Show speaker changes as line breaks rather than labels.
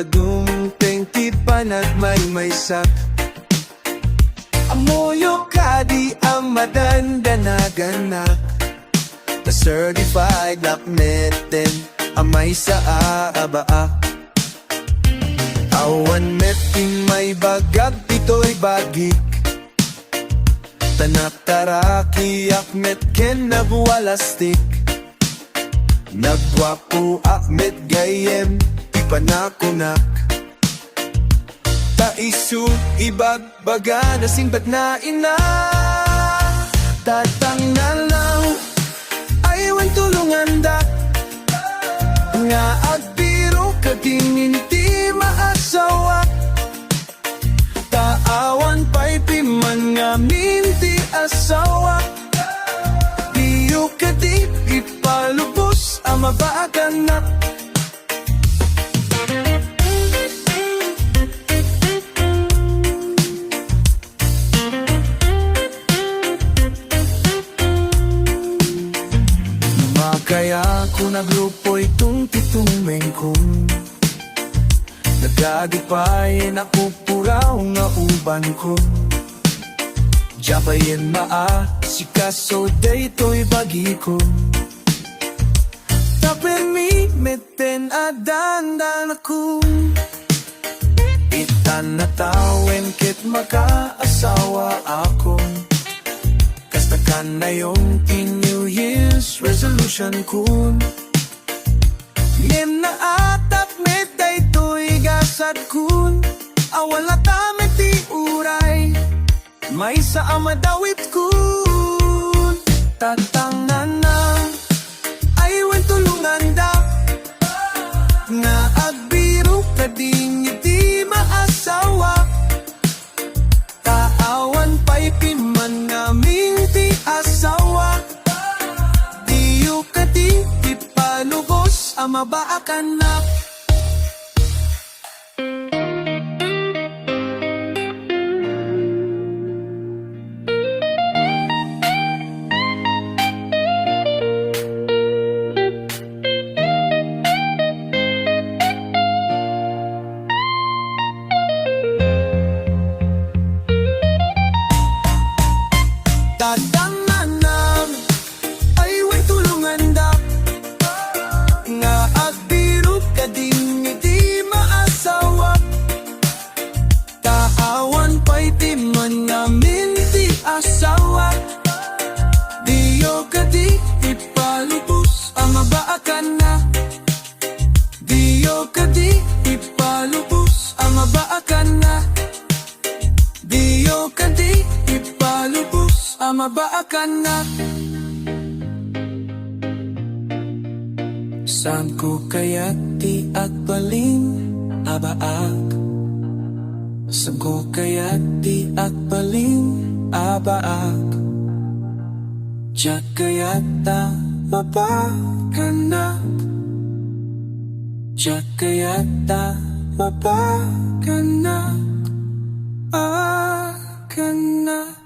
dumungteng ti panagmay sak. Amoyo kadi ang madandanagannak, na certified lakmeten amay sa aabaa. Awan meting may bagag ito'y bagik, tanak taraki akmet ken nagwalastik. Nagwapo akmet gayem ipanakunak, taisu ibagbaga na singbat na ina. Tatang nalaw aywan tulungan da, nga agbiro kadingin ti maasawa. Taawan pa'y piman nga minti asawa, diyo kadip ipalubos ang mabaganak. Kaya ko nagrupo itong titumeng kong nagadipayin ako puraw nga uban ko. Jabayin si kaso daytoy bagi ko. Tapen mi meten adandan ako, itan na tawen kit makaasawa ako. Kastakan na yung New Year's resolution kun, ngem na atap meday to'y gasad kun. Awala tamet ti uray, may sa amadawit kun. Tatangan na aywan tulungan da, nga agbiro kading iti maasawa. Taawan pa'y piman nga minti asawa, diyo kati ipalubos ang mabaakan na. Tadanganam aywan tulungan da, nga agbiro kading iti maasawa. Taawan pa'y timan nga minti asawa, diyo kadi ipalubos ang mabaakan na. Diyo kadi ipalubos ang mabaakan na. Diyo kadi ipalubos ang mabaakan na. Saan ko kaya ti agbaling abaak? Saan ko kaya ti agbaling abaak? Diyak kaya ta mabakanak, diyak kaya ta mabakanak, akanak.